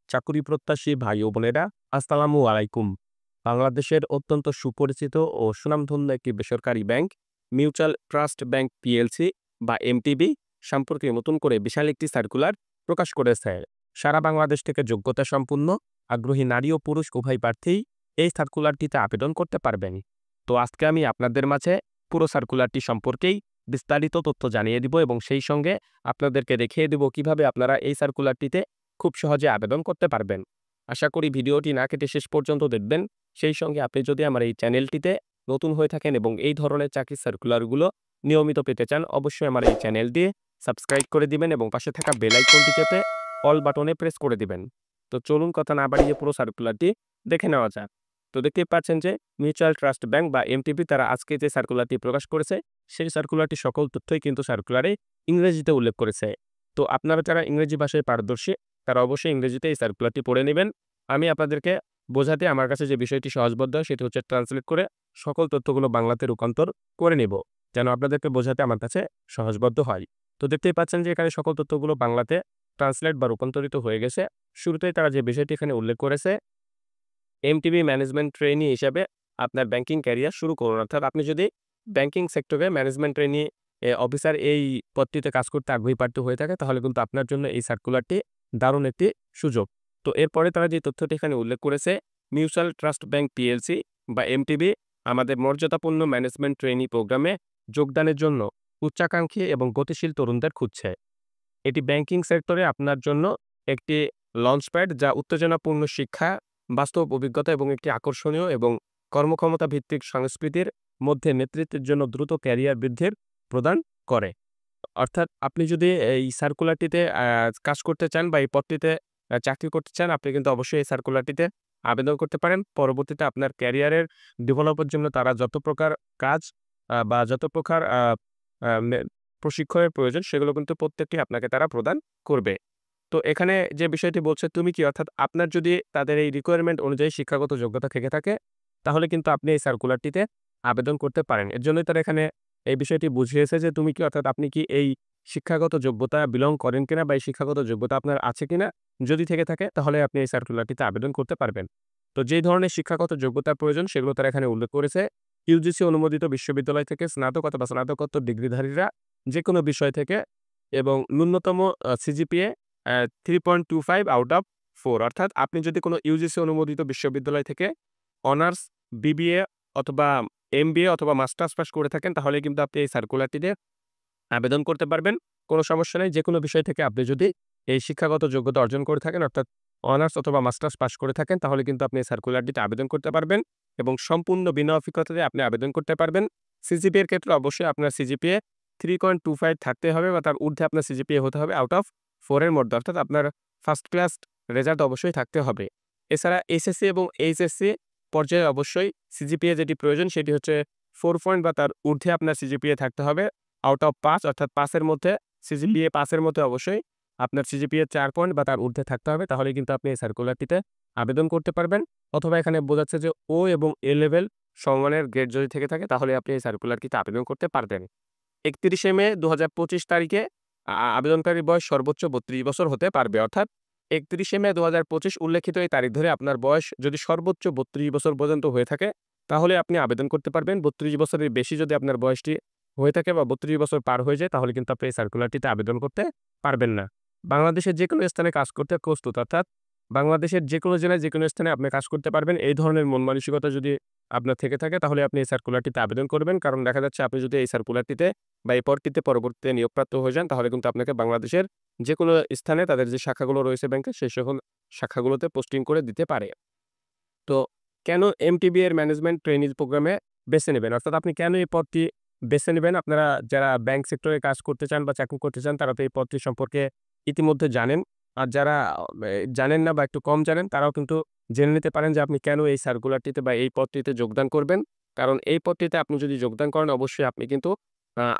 চাকুরি প্রত্যাশী ভাই ও বোনেরা, আসসালামু আলাইকুম। বাংলাদেশের অত্যন্ত সুপরিচিত ও সুনামধন্য একটি বেসরকারি bank mutual trust bank PLC বা এমটিবি সম্পর্কে নতুন করে বিশাল একটি সার্কুলার প্রকাশ করেছে। সারা বাংলাদেশ থেকে যোগ্যতা সম্পন্ন আগ্রহী নারী ও পুরুষ উভয় প্রার্থীই এই সার্কুলারটিতে আবেদন করতে পারবেন। তো আজকে আমি আপনাদের মাঝে পুরো সার্কুলারটি সম্পর্কেই বিস্তারিত তথ্য জানিয়ে দিব এবং সেই সঙ্গে আপনাদেরকে দেখিয়ে দিব কিভাবে আপনারা এই সার্কুলারটিতে খুব সহজে আবেদন করতে পারবেন। আশা করি ভিডিওটি না কেটে শেষ পর্যন্ত দেখবেন। সেই সঙ্গে আপনি যদি আমার এই চ্যানেলটিতে নতুন হয়ে থাকেন এবং এই ধরনের চাকরির সার্কুলারগুলো নিয়মিত পেতে চান, অবশ্যই আমার এই চ্যানেল দিয়ে সাবস্ক্রাইব করে দিবেন এবং পাশে থাকা বেল আইকনটি চেপে অল বাটনে প্রেস করে দিবেন। তো চলুন কথা না বাড়িয়ে পুরো সার্কুলারটি দেখে নেওয়া যাক। তো দেখতেই পাচ্ছেন যে মিউচুয়াল ট্রাস্ট ব্যাংক বা এমটিবি তারা আজকে যে সার্কুলারটি প্রকাশ করেছে, সেই সার্কুলারটি সকল তথ্যই কিন্তু সার্কুলারে ইংরেজিতে উল্লেখ করেছে। তো আপনারা যারা ইংরেজি ভাষায় পারদর্শী তারা অবশ্যই ইংরেজিতে এই সার্কুলারটি পড়ে নেবেন। আমি আপনাদেরকে বোঝাতে আমার কাছে যে বিষয়টি সহজবোধ্য হয় সেটি হচ্ছে ট্রান্সলেট করে সকল তথ্যগুলো বাংলাতে রূপান্তর করে নেব, যেন আপনাদেরকে বোঝাতে আমার কাছে সহজবোধ্য হয়। তো দেখতেই পাচ্ছেন যে এখানে সকল তথ্যগুলো বাংলাতে ট্রান্সলেট বা রূপান্তরিত হয়ে গেছে। শুরুতেই তারা যে বিষয়টি এখানে উল্লেখ করেছে, এমটিবি ম্যানেজমেন্ট ট্রেনি হিসাবে আপনার ব্যাংকিং ক্যারিয়ার শুরু করুন। অর্থাৎ আপনি যদি ব্যাংকিং সেক্টরে ম্যানেজমেন্ট ট্রেনি অফিসার এই পদটিতে কাজ করতে আগ্রহী প্রার্থী হয়ে থাকে, তাহলে কিন্তু আপনার জন্য এই সার্কুলারটি দারুণ একটি সুযোগ। তো এরপরে তারা যে তথ্যটি এখানে উল্লেখ করেছে, মিউচুয়াল ট্রাস্ট ব্যাংক পিএলসি বা এমটিবি আমাদের মর্যাদাপূর্ণ ম্যানেজমেন্ট ট্রেনি প্রোগ্রামে যোগদানের জন্য উচ্চাকাঙ্ক্ষী এবং গতিশীল তরুণদের খুঁজছে। এটি ব্যাংকিং সেক্টরে আপনার জন্য একটি লঞ্চপ্যাড, যা উত্তেজনাপূর্ণ শিক্ষা, বাস্তব অভিজ্ঞতা এবং একটি আকর্ষণীয় এবং কর্মক্ষমতা ভিত্তিক সংস্কৃতির মধ্যে নেতৃত্বের জন্য দ্রুত ক্যারিয়ার বৃদ্ধির প্রদান করে। অর্থাৎ আপনি যদি এই সার্কুলারটিতে কাজ করতে চান বা এই পদটিতে চাকরি করতে চান, আপনি কিন্তু অবশ্যই এই সার্কুলারটিতে আবেদন করতে পারেন। পরবর্তীতে আপনার ক্যারিয়ারের ডেভেলপের জন্য তারা যত প্রকার কাজ বা যত প্রকার আ আ মে প্রশিক্ষণের প্রয়োজন সেগুলো কিন্তু প্রত্যেকটি আপনাকে তারা প্রদান করবে। তো এখানে যে বিষয়টি বলছে তুমি কি, অর্থাৎ আপনার যদি তাদের এই রিকোয়ারমেন্ট অনুযায়ী শিক্ষাগত যোগ্যতা থেকে থাকে, তাহলে কিন্তু আপনি এই সার্কুলারটিতে আবেদন করতে পারেন। এর জন্যই তারা এখানে এই বিষয়টি বুঝিয়েছে যে তুমি কি, অর্থাৎ আপনি কি এই শিক্ষাগত যোগ্যতা বিলং করেন কিনা বা এই শিক্ষাগত যোগ্যতা আপনার আছে কিনা। যদি থেকে থাকে তাহলে আপনি এই সার্কুলারটিতে আবেদন করতে পারবেন। তো যেই ধরনের শিক্ষাগত যোগ্যতার প্রয়োজন সেগুলো তারা এখানে উল্লেখ করেছে। ইউজিসি অনুমোদিত বিশ্ববিদ্যালয় থেকে স্নাতক অথবা স্নাতকোত্তর ডিগ্রিধারীরা যেকোনো বিষয় থেকে এবং ন্যূনতম সিজিপিএ 3.25 আউট অফ 4, অর্থাৎ আপনি যদি কোনো ইউজিসি অনুমোদিত বিশ্ববিদ্যালয় থেকে অনার্স, বিবিএ অথবা এমবিএ অথবা মাস্টার্স পাস করে থাকেন, তাহলে কিন্তু আপনি এই সার্কুলারটিতে আবেদন করতে পারবেন। কোনো সমস্যা নেই। যেকোনো বিষয় থেকে আপনি যদি এই শিক্ষাগত যোগ্যতা অর্জন করে থাকেন, অর্থাৎ অনার্স অথবা মাস্টার্স পাস করে থাকেন, তাহলে কিন্তু আপনি এই সার্কুলারটিতে আবেদন করতে পারবেন এবং সম্পূর্ণ বিনা অভিজ্ঞতাতে আপনি আবেদন করতে পারবেন। সিজিপিএ এর ক্ষেত্রে অবশ্যই আপনার সিজিপিএ 3.25 থাকতে হবে বা তার ঊর্ধ্বে আপনার সিজিপিএ হতে হবে আউট অফ 4 এর মধ্যে, অর্থাৎ আপনার ফার্স্ট ক্লাস রেজাল্ট অবশ্যই থাকতে হবে। এছাড়া এসএসসি এবং এইচএসসি পর্যায়ে অবশ্যই সিজিপিএ যেটি প্রয়োজন সেটি হচ্ছে 4 পয়েন্ট বা তার ঊর্ধ্বে আপনার সিজিপিএ থাকতে হবে আউট অফ 5, অর্থাৎ 5 এর মধ্যে সিজিপিএ 5 এর মধ্যে অবশ্যই আপনার সিজিপিএ 4 পয়েন্ট বা তার ঊর্ধ্বে থাকতে হবে। তাহলে কিন্তু আপনি এই সার্কুলারটিতে আবেদন করতে পারবেন। অথবা এখানে বোঝাচ্ছে যে ও এবং এ লেভেল সমমানের গ্রেড যদি থেকে থাকে, তাহলে আপনি এই সার্কুলারটিতে আবেদন করতে পারবেন। ৩১শে মে ২০২৫ তারিখে আবেদনকারীর বয়স সর্বোচ্চ ৩২ বছর হতে পারবে। অর্থাৎ ৩১শে মে ২০২৫ উল্লেখিত এই তারিখ ধরে আপনার বয়স যদি সর্বোচ্চ ৩২ বছর পর্যন্ত হয়ে থাকে, তাহলে আপনি আবেদন করতে পারবেন। ৩২ বছরের বেশি যদি আপনার বয়সটি হয়ে থাকে বা ৩২ বছর পার হয়ে যায়, তাহলে কিন্তু আপনি এই সার্কুলারটিতে আবেদন করতে পারবেন না। বাংলাদেশের যেকোনো স্থানে কাজ করতে প্রস্তুত, অর্থাৎ বাংলাদেশের যেকোনো জেলায় যেকোনো স্থানে আপনি কাজ করতে পারবেন। এই ধরনের মন মানসিকতা যদি আপনার থেকে থাকে, তাহলে আপনি এই সার্কুলারটিতে আবেদন করবেন। কারণ দেখা যাচ্ছে আপনি যদি এই সার্কুলারটিতে বা এই পদটিতে পরবর্তীতে নিয়োগপ্রাপ্ত হয়ে যান, তাহলে কিন্তু আপনাকে বাংলাদেশের যেকোনো স্থানে তাদের যে শাখাগুলো রয়েছে ব্যাংকের, সেই সকল শাখাগুলোতে পোস্টিং করে দিতে পারে। তো কেন এমটিবি এর ম্যানেজমেন্ট ট্রেইনি প্রোগ্রামে বেছে নেবেন? অর্থাৎ আপনি কেন এই পদটি বেছে নেবেন? আপনারা যারা ব্যাংক সেক্টরে কাজ করতে চান বা চাকরি করতে চান, তারা তো এই পদটি সম্পর্কে ইতিমধ্যে জানেন। আর যারা জানেন না বা একটু কম জানেন, তারাও কিন্তু জেনে নিতে পারেন যে আপনি কেন এই সার্কুলারটিতে বা এই পদটিতে যোগদান করবেন। কারণ এই পদটিতে আপনি যদি যোগদান করেন, অবশ্যই আপনি কিন্তু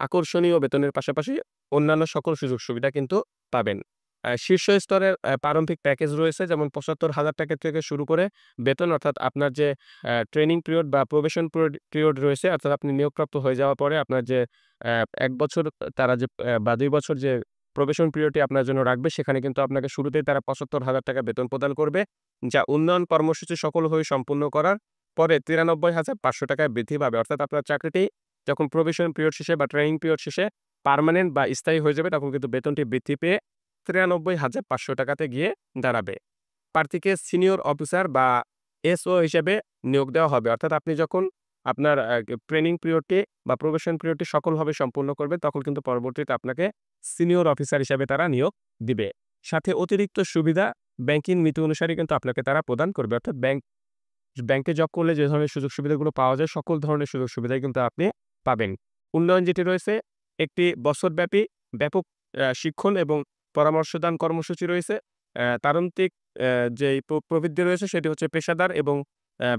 আকর্ষণীয় বেতনের পাশাপাশি অন্যান্য সকল সুযোগ সুবিধা কিন্তু পাবেন। শীর্ষ স্তরের প্রারম্ভিক প্যাকেজ রয়েছে, যেমন ৳৭৫,০০০ থেকে শুরু করে বেতন, অর্থাৎ আপনার যে ট্রেনিং পিরিয়ড বা প্রবেশন পিরিয়ড রয়েছে, অর্থাৎ আপনি নিয়োগপ্রাপ্ত হয়ে যাওয়ার পরে আপনার যে ১ বছর তারা যে বা ২ বছর যে প্রবেশন পিরিয়ডটি আপনার জন্য রাখবে সেখানে কিন্তু আপনাকে শুরুতেই তারা ৭৫,০০০ টাকা বেতন প্রদান করবে, যা উন্নয়ন কর্মসূচি সফলভাবে সম্পূর্ণ করার পরে ৯৩,৫০০ টাকায় বৃদ্ধি পাবে। অর্থাৎ আপনার চাকরিটি যখন প্রবেশন পিরিয়ড শেষে বা ট্রেনিং পিরিয়ড শেষে পার্মানেন্ট বা স্থায়ী হয়ে যাবে তখন কিন্তু বেতনটি বৃদ্ধি পেয়ে ৯৩,৫০০ টাকাতে গিয়ে দাঁড়াবে। প্রার্থীকে সিনিয়র অফিসার বা এসও হিসেবে নিয়োগ দেওয়া হবে। অর্থাৎ আপনি যখন আপনার ট্রেনিং পিরিয়ডটি বা প্রবেশন পিরিয়ডটি সফলভাবে সম্পূর্ণ করবেন তখন কিন্তু পরবর্তীতে আপনাকে সিনিয়র অফিসার হিসেবে তারা নিয়োগ দিবে। সাথে অতিরিক্ত সুবিধা ব্যাংকিং নীতি অনুসারে কিন্তু আপনাকে তারা প্রদান করবে। অর্থাৎ ব্যাংকে জব করলে যে ধরনের সুযোগ সুবিধাগুলো পাওয়া যায় সকল ধরনের সুযোগ সুবিধাই কিন্তু আপনি পাবেন। উন্নয়ন যেটি রয়েছে একটি বছরব্যাপী ব্যাপক শিক্ষণ এবং পরামর্শদান কর্মসূচি রয়েছে। তারন্তিক যেই প্রবৃদ্ধি রয়েছে সেটি হচ্ছে পেশাদার এবং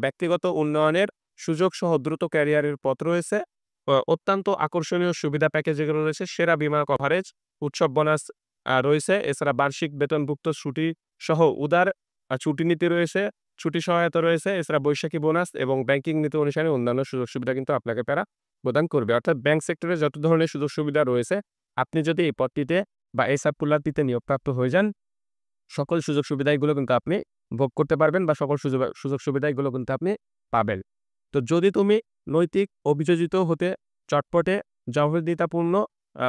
ব্যক্তিগত উন্নয়নের সুযোগ সহ দ্রুত ক্যারিয়ারের পথ রয়েছে। অত্যন্ত আকর্ষণীয় সুবিধা প্যাকেজ যেগুলো রয়েছে সেরা বীমা কভারেজ, উৎসব বোনাস রয়েছে। এছাড়া বার্ষিক বেতনভুক্ত ছুটি সহ উদার ছুটি নীতি রয়েছে, ছুটি সহায়তা রয়েছে। এছাড়া বৈশাখী বোনাস এবং ব্যাংকিং নীতি অনুসারে অন্যান্য সুযোগ সুবিধা কিন্তু আপনাকে তারা প্রদান করবে। অর্থাৎ ব্যাংক সেক্টরে যত ধরনের সুযোগ সুবিধা রয়েছে আপনি যদি এই পদটিতে বা এই সার্কুলারটিতে নিয়োগপ্রাপ্ত হয়ে যান সকল সুযোগ সুবিধাগুলো কিন্তু আপনি ভোগ করতে পারবেন বা সকল সুযোগ সুবিধাগুলো কিন্তু আপনি পাবেন। তো যদি তুমি নৈতিক, অভিযোজিত হতে চটপটে, জবাবদিহিতাপূর্ণ,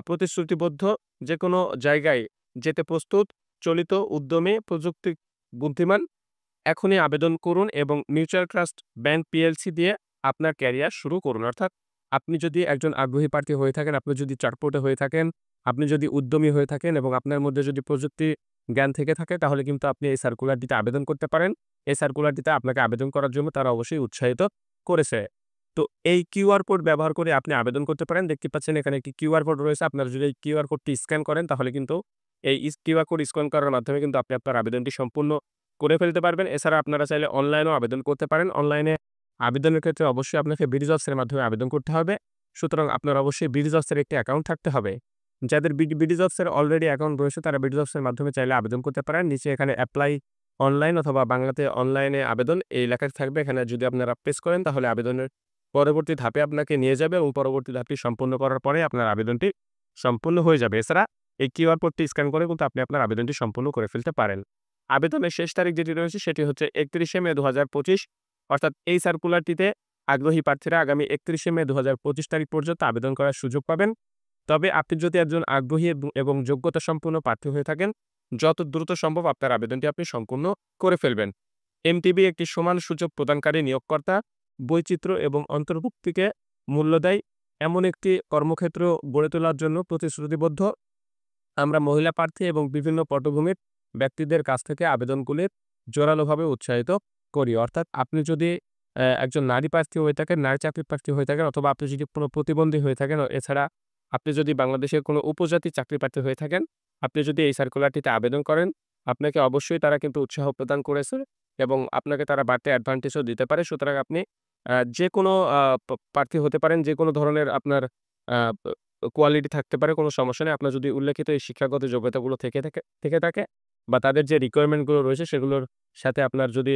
প্রতিশ্রুতিবদ্ধ যেকোনো জায়গায় যেতে প্রস্তুত, চলিত, উদ্যমী, প্রযুক্তি বুদ্ধিমান, এখনই আবেদন করুন এবং মিউচুয়াল ট্রাস্ট ব্যাংক পিএলসি দিয়ে আপনার ক্যারিয়ার শুরু করুন। অর্থাৎ আপনি যদি একজন আগ্রহী প্রার্থী হয়ে থাকেন, আপনি যদি চটপটে হয়ে থাকেন, আপনি যদি উদ্যমী হয়ে থাকেন এবং আপনার মধ্যে যদি প্রযুক্তি জ্ঞান থেকে থাকে তাহলে কিন্তু আপনি এই সার্কুলারটিতে আবেদন করতে পারেন। এই সার্কুলারটিতে আপনাকে আবেদন করার জন্য তারা অবশ্যই উৎসাহিত করেছে। তো এই কিউআর কোড ব্যবহার করে আপনি আবেদন করতে পারেন। দেখতে পাচ্ছেন এখানে একটি কিউআর কোড রয়েছে। আপনারা যদি এই কিউআর কোডটি স্ক্যান করেন তাহলে কিন্তু এই কিউআর কোড স্ক্যান করার মাধ্যমে কিন্তু আপনি আপনার আবেদনটি সম্পূর্ণ করে ফেলতে পারবেন। এছাড়া আপনারা চাইলে অনলাইনেও আবেদন করতে পারেন। অনলাইনে আবেদনের ক্ষেত্রে অবশ্যই আপনাকে বিডিজবস এর মাধ্যমে আবেদন করতে হবে। সুতরাং আপনার অবশ্যই বিডিজবস এর একটি অ্যাকাউন্ট থাকতে হবে। যাদের বিডিজবস এর অলরেডি অ্যাকাউন্ট রয়েছে তারা বিডিজবস এর মাধ্যমে চাইলে আবেদন করতে পারেন। নিচে এখানে অ্যাপ্লাই অনলাইন অথবা বাংলাতে অনলাইনে আবেদন এই লেখা থাকবে। এখানে যদি আপনারা প্রেস করেন তাহলে আবেদনের পরবর্তী ধাপে আপনাকে নিয়ে যাবে এবং পরবর্তী ধাপটি সম্পূর্ণ করার পরে আপনার আবেদনটি সম্পূর্ণ হয়ে যাবে। এছাড়া এই কিউআর কোডটি স্ক্যান করে কিন্তু আপনি আপনার আবেদনটি সম্পূর্ণ করে ফেলতে পারেন। আবেদনের শেষ তারিখ যেটি রয়েছে সেটি হচ্ছে ৩১শে মে ২০২৫। অর্থাৎ এই সার্কুলারটিতে আগ্রহী প্রার্থীরা আগামী ৩১শে মে ২০২৫ তারিখ পর্যন্ত আবেদন করার সুযোগ পাবেন। তবে আপনি যদি একজন আগ্রহী এবং যোগ্যতা সম্পন্ন প্রার্থী হয়ে থাকেন যত দ্রুত সম্ভব আপনার আবেদনটি আপনি সম্পূর্ণ করে ফেলবেন। এমটিবি একটি সমান সুযোগ প্রদানকারী নিয়োগকর্তা, বৈচিত্র্য এবং অন্তর্ভুক্তিকে মূল্য দেয় এমন একটি কর্মক্ষেত্র গড়ে তোলার জন্য প্রতিশ্রুতিবদ্ধ। আমরা মহিলা প্রার্থী এবং বিভিন্ন পটভূমির ব্যক্তিদের কাছ থেকে আবেদনগুলির জোরালোভাবে উৎসাহিত করি। অর্থাৎ আপনি যদি একজন নারী প্রার্থী হয়ে থাকেন, নারী চাকরি প্রার্থী হয়ে থাকেন অথবা আপনি যদি কোনো প্রতিবন্ধী হয়ে থাকেন, এছাড়া আপনি যদি বাংলাদেশের কোনো উপজাতি চাকরি প্রার্থী হয়ে থাকেন, আপনি যদি এই সার্কুলারটিতে আবেদন করেন আপনাকে অবশ্যই তারা কিন্তু উৎসাহ প্রদান করেছে এবং আপনাকে তারা বাড়তি অ্যাডভান্টেজও দিতে পারে। সুতরাং আপনি যেকোনো প্রার্থী হতে পারেন, যেকোনো ধরনের আপনার আ কোয়ালিটি থাকতে পারে, কোনো সমস্যা নেই। আপনার যদি উল্লেখিত এই শিক্ষাগত যোগ্যতাগুলো থেকে থাকে বা তাদের যে রিকোয়ারমেন্ট গুলো রয়েছে সেগুলোর সাথে আপনার যদি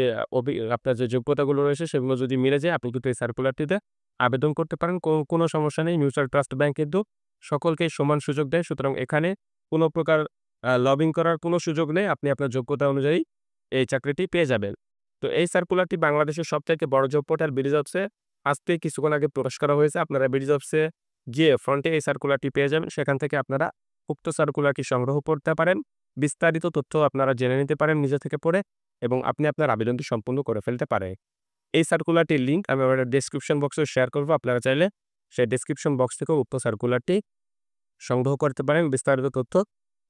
আপনার যে যোগ্যতাগুলো রয়েছে সেগুলো যদি মিলে যায় আপনি কিন্তু এই সার্কুলারটিতে আবেদন করতে পারেন। কোনো সমস্যা নেই। মিউচুয়াল ট্রাস্ট ব্যাংক কিন্তু সকলকেই সমান সুযোগ দেয়। সুতরাং এখানে কোনো প্রকার লবিং করার কোনো সুযোগ নেই। আপনি আপনার যোগ্যতা অনুযায়ী এই চাকরিটি পেয়ে যাবেন। তো এই সার্কুলারটি বাংলাদেশের সবচাইতে বড় জব পোর্টাল বিডিজবসে আজ থেকে কিছুক্ষণ আগে প্রকাশ করা হয়েছে। আপনারা বিডিজবসে গিয়ে ফ্রন্টে এই সার্কুলারটি পেয়ে যাবেন। সেখান থেকে আপনারা উক্ত সার্কুলারটি সংগ্রহ করতে পারেন। বিস্তারিত তথ্য আপনারা জেনে নিতে পারেন নিজে থেকে পড়ে এবং আপনি আপনার আবেদনটি সম্পূর্ণ করে ফেলতে পারেন। এই সার্কুলারটির লিঙ্ক আমি আমার ডেসক্রিপশন বক্সে শেয়ার করব। আপনারা চাইলে সেই ডেসক্রিপশন বক্স থেকেও উক্ত সার্কুলারটি সংগ্রহ করতে পারেন, বিস্তারিত তথ্য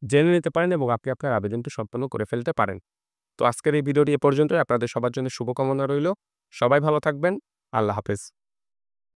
জেনে নিতে পারেন এবং আপনি আপনার আবেদনটি সম্পন্ন করে ফেলতে পারেন। তো আজকের এই ভিডিওটি এ পর্যন্তই। আপনাদের সবার জন্য শুভকামনা রইল। সবাই ভালো থাকবেন। আল্লাহ হাফেজ।